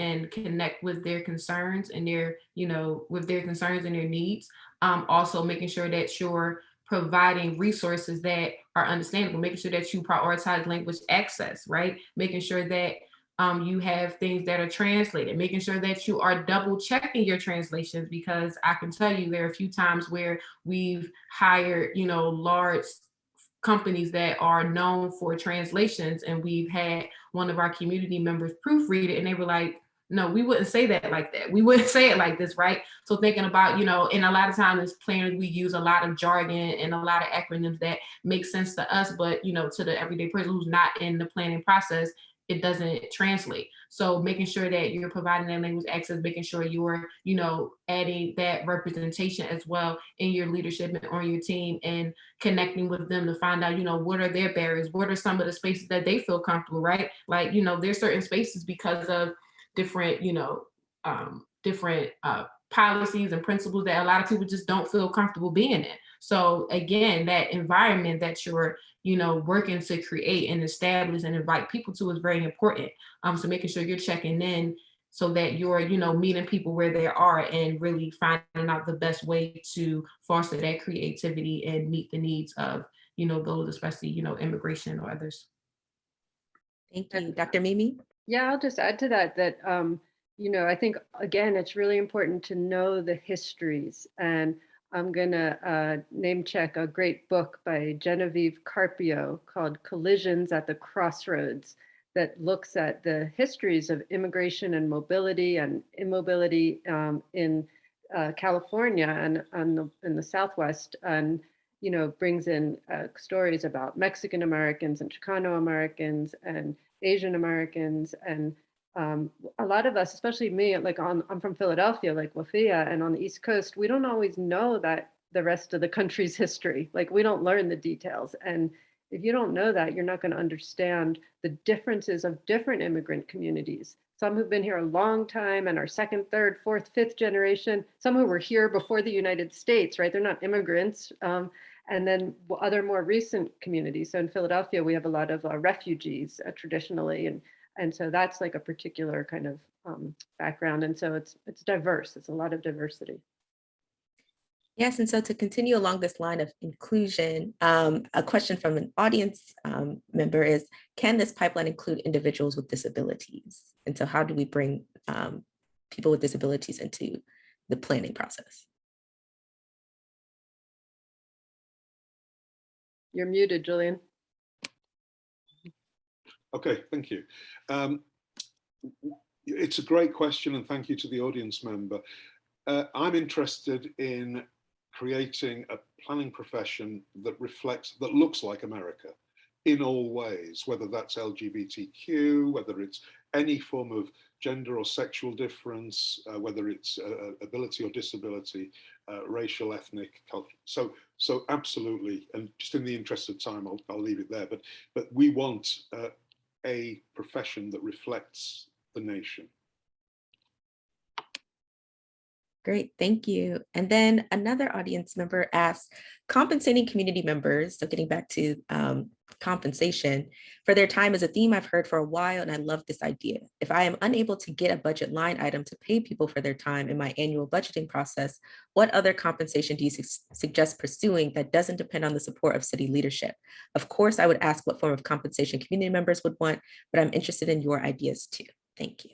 with their concerns and their needs. Also making sure that you're providing resources that are understandable, making sure that you prioritize language access, right? Making sure that you have things that are translated, making sure that you are double checking your translations, because I can tell you there are a few times where we've hired, large companies that are known for translations, and we've had one of our community members proofread it, and they were like, no, we wouldn't say that like that. We wouldn't say it like this, right? So thinking about, and a lot of times as planners, we use a lot of jargon and a lot of acronyms that make sense to us, but, to the everyday person who's not in the planning process, it doesn't translate. So making sure that you're providing that language access, making sure you're, adding that representation as well in your leadership and on your team, and connecting with them to find out, what are their barriers? What are some of the spaces that they feel comfortable, right? Like, there's certain spaces because of different, different policies and principles that a lot of people just don't feel comfortable being in. So again, that environment that you're, working to create and establish and invite people to is very important. So making sure you're checking in so that you're, meeting people where they are and really finding out the best way to foster that creativity and meet the needs of, those, especially, immigration or others. Thank you. Dr. Mimi? Yeah, I'll just add to that, I think, again, it's really important to know the histories. And I'm going to name check a great book by Genevieve Carpio called Collisions at the Crossroads, that looks at the histories of immigration and mobility and immobility in California and in the Southwest, and brings in stories about Mexican Americans and Chicano Americans and Asian Americans. And a lot of us, especially me, I'm from Philadelphia, like Waffiyyah, and on the East Coast, we don't always know that the rest of the country's history. Like, we don't learn the details. And if you don't know that, you're not going to understand the differences of different immigrant communities. Some who've been here a long time and are second, third, fourth, fifth generation, some who were here before the United States, right? They're not immigrants. And then other more recent communities. So in Philadelphia, we have a lot of refugees traditionally. And so that's like a particular kind of background. And so it's diverse. It's a lot of diversity. Yes, and so to continue along this line of inclusion, a question from an audience member is, can this pipeline include individuals with disabilities? And so how do we bring people with disabilities into the planning process? You're muted, Julian. Okay, thank you. It's a great question, and thank you to the audience member. I'm interested in creating a planning profession that looks like America in all ways, whether that's LGBTQ, whether it's any form of gender or sexual difference, whether it's ability or disability, racial, ethnic, culture. So absolutely, and just in the interest of time, I'll leave it there. But we want a profession that reflects the nation. Great, thank you. And then another audience member asked, compensating community members, so getting back to compensation, for their time is a theme I've heard for a while, and I love this idea. If I am unable to get a budget line item to pay people for their time in my annual budgeting process, what other compensation do you suggest pursuing that doesn't depend on the support of city leadership? Of course, I would ask what form of compensation community members would want, but I'm interested in your ideas too. Thank you.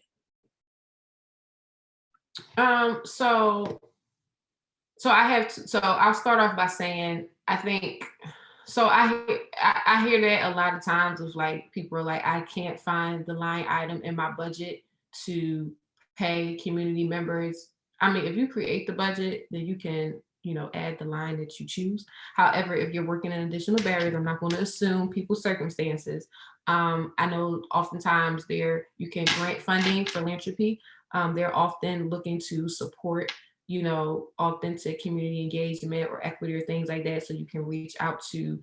So I'll start off by saying, I think, so I hear that a lot of times of like, people are like, I can't find the line item in my budget to pay community members. I mean, if you create the budget, then you can, add the line that you choose. However, if you're working in additional barriers, I'm not going to assume people's circumstances. I know oftentimes you can grant funding, philanthropy. They're often looking to support, authentic community engagement or equity or things like that. So you can reach out to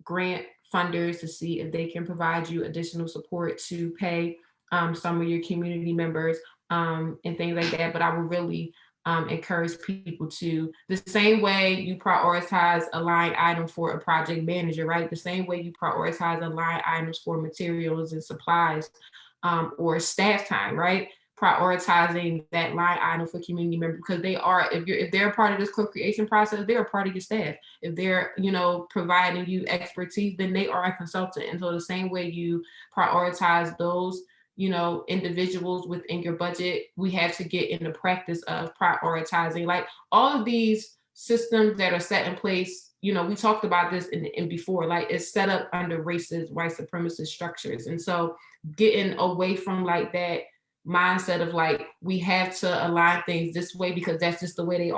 grant funders to see if they can provide you additional support to pay some of your community members and things like that. But I would really encourage people to, the same way you prioritize a line item for a project manager, right? The same way you prioritize a line items for materials and supplies or staff time, right? prioritizing that line item for community members, because they are, if they're a part of this co-creation process, they're a part of your staff. If they're, providing you expertise, then they are a consultant. And so the same way you prioritize those, individuals within your budget, we have to get in the practice of prioritizing, like all of these systems that are set in place. We talked about this in before, like it's set up under racist, white supremacist structures. And so getting away from like that mindset of like, we have to align things this way because that's just the way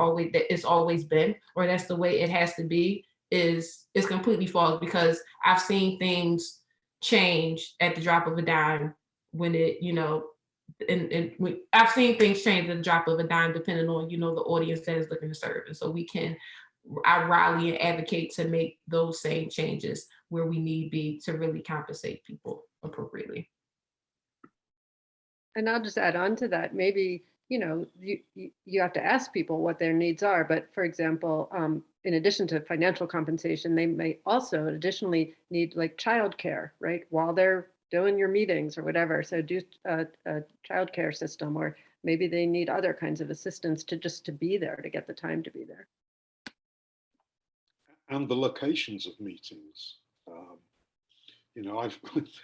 it's always been, or that's the way it has to be, is completely false, because I've seen things change at the drop of a dime when it, I've seen things change at the drop of a dime depending on, the audience that is looking to serve. And so I rally and advocate to make those same changes where we need be to really compensate people appropriately. And I'll just add on to that. Maybe, you have to ask people what their needs are. But for example, in addition to financial compensation, they may also additionally need like childcare, right? While they're doing your meetings or whatever. So do a childcare system, or maybe they need other kinds of assistance to be there, to get the time to be there. And the locations of meetings.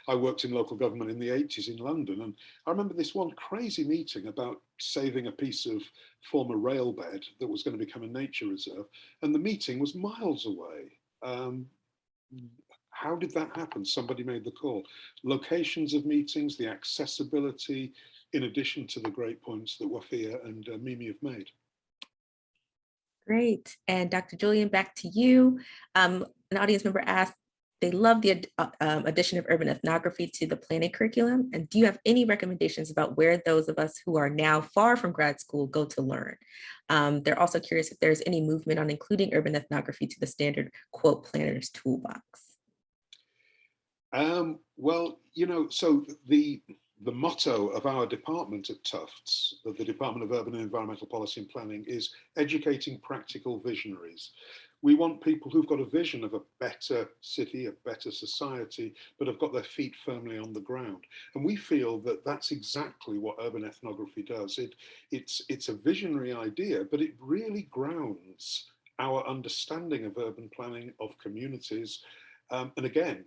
I worked in local government in the 80s in London, and I remember this one crazy meeting about saving a piece of former rail bed that was going to become a nature reserve, and the meeting was miles away. How did that happen? Somebody made the call. Locations of meetings, the accessibility, in addition to the great points that Waffiyyah and Mimi have made. Great. And Dr. Julian, back to you. An audience member asked, they love the addition of urban ethnography to the planning curriculum. And do you have any recommendations about where those of us who are now far from grad school go to learn? They're also curious if there's any movement on including urban ethnography to the standard, quote, planner's toolbox. Well, so the motto of our department at Tufts, of the Department of Urban and Environmental Policy and Planning, is educating practical visionaries. We want people who've got a vision of a better city, a better society, but have got their feet firmly on the ground. And we feel that that's exactly what urban ethnography does. It's a visionary idea, but it really grounds our understanding of urban planning, of communities. And again,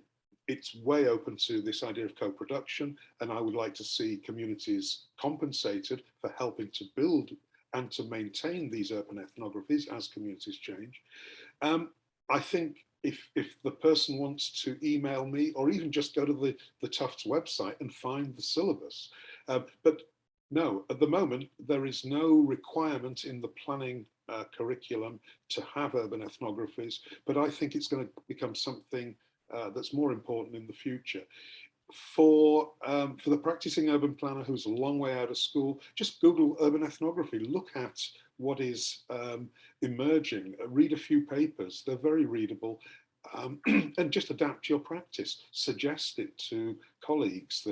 it's way open to this idea of co-production, and I would like to see communities compensated for helping to build and to maintain these urban ethnographies as communities change. I think if the person wants to email me, or even just go to the Tufts website and find the syllabus. But no, at the moment, there is no requirement in the planning curriculum to have urban ethnographies, but I think it's going to become something that's more important in the future. For the practicing urban planner who's a long way out of school, just Google urban ethnography, look at what is emerging, read a few papers, they're very readable, and just adapt your practice. Suggest it to colleagues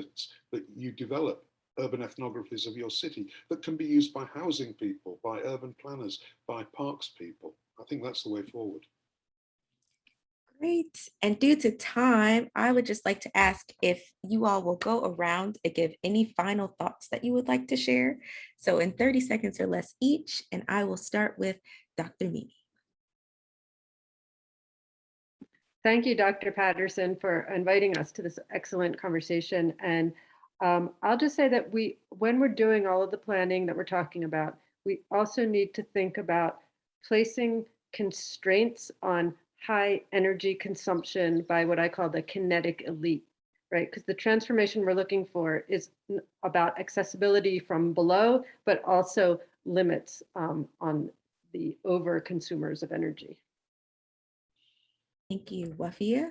that you develop urban ethnographies of your city that can be used by housing people, by urban planners, by parks people. I think that's the way forward. Great. And due to time, I would just like to ask if you all will go around and give any final thoughts that you would like to share. So in 30 seconds or less each, and I will start with Dr. Mimi. Thank you, Dr. Patterson, for inviting us to this excellent conversation. And I'll just say that when we're doing all of the planning that we're talking about, we also need to think about placing constraints on high energy consumption by what I call the kinetic elite, right? Because the transformation we're looking for is about accessibility from below, but also limits on the over consumers of energy. Thank you. Waffia?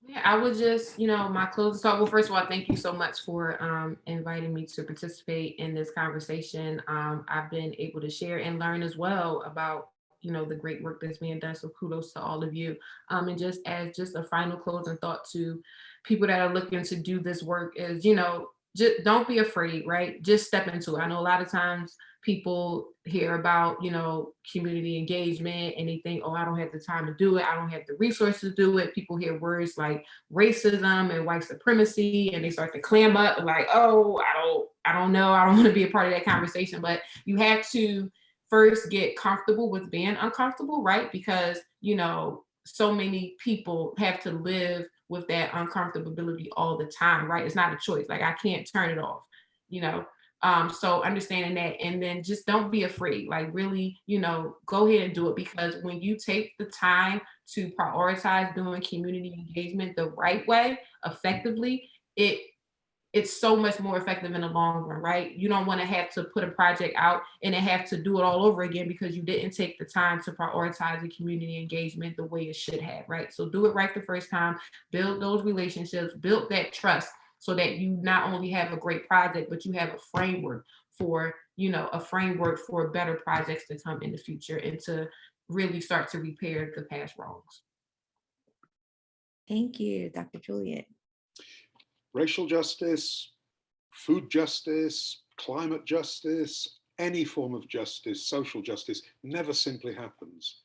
Yeah, I would just, my closing thought. Well, first of all, thank you so much for inviting me to participate in this conversation. I've been able to share and learn as well about the great work that's being done. So kudos to all of you. And just as a final closing thought to people that are looking to do this work is, just don't be afraid, right? Just step into it. I know a lot of times people hear about, community engagement and they think, oh, I don't have the time to do it. I don't have the resources to do it. People hear words like racism and white supremacy and they start to clam up like, oh, I don't know. I don't want to be a part of that conversation. But you have to first get comfortable with being uncomfortable, right? Because, so many people have to live with that uncomfortability all the time, right? It's not a choice. Like I can't turn it off, so understanding that, and then just don't be afraid, like really, go ahead and do it, because when you take the time to prioritize doing community engagement the right way, effectively, it's so much more effective in the long run, right? You don't want to have to put a project out and then have to do it all over again because you didn't take the time to prioritize the community engagement the way it should have, right? So do it right the first time, build those relationships, build that trust so that you not only have a great project, but you have a framework for, better projects to come in the future and to really start to repair the past wrongs. Thank you, Dr. Julian. Racial justice, food justice, climate justice, any form of justice, social justice, never simply happens.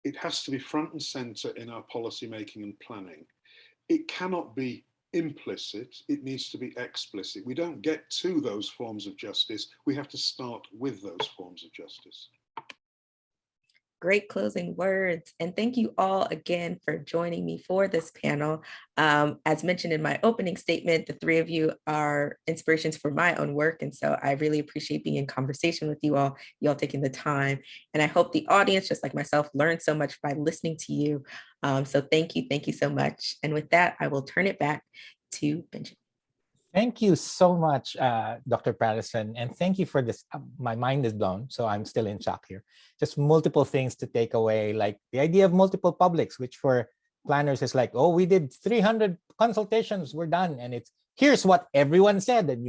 It has to be front and center in our policy making and planning. It cannot be implicit, it needs to be explicit. We don't get to those forms of justice, we have to start with those forms of justice. Great closing words. And thank you all again for joining me for this panel. As mentioned in my opening statement, the three of you are inspirations for my own work. And so I really appreciate being in conversation with you all taking the time. And I hope the audience, just like myself, learned so much by listening to you. So thank you so much. And with that, I will turn it back to Benjamin. Thank you so much, Dr. Patterson, and thank you for this. My mind is blown, so I'm still in shock here. Just multiple things to take away, like the idea of multiple publics, which for planners is like, oh, we did 300 consultations, we're done, and it's here's what everyone said, and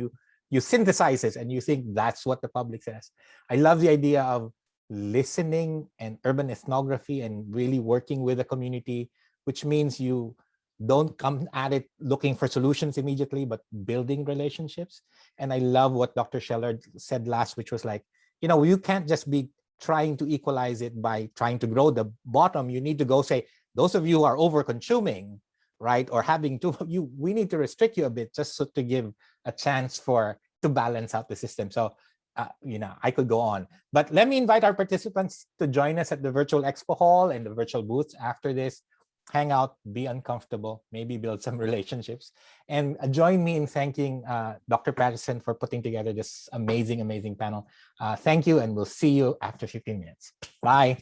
you synthesize it, and you think that's what the public says. I love the idea of listening and urban ethnography and really working with the community, which means you don't come at it looking for solutions immediately, but building relationships. And I love what Dr. Scheller said last, which was like, you can't just be trying to equalize it by trying to grow the bottom. You need to go say, those of you who are over consuming, right? Or having we need to restrict you a bit just so to give a chance to balance out the system. So, I could go on, but let me invite our participants to join us at the virtual expo hall and the virtual booths after this. Hang out, be uncomfortable, maybe build some relationships. And join me in thanking Dr. Patterson for putting together this amazing panel. Thank you, and we'll see you after 15 minutes. Bye.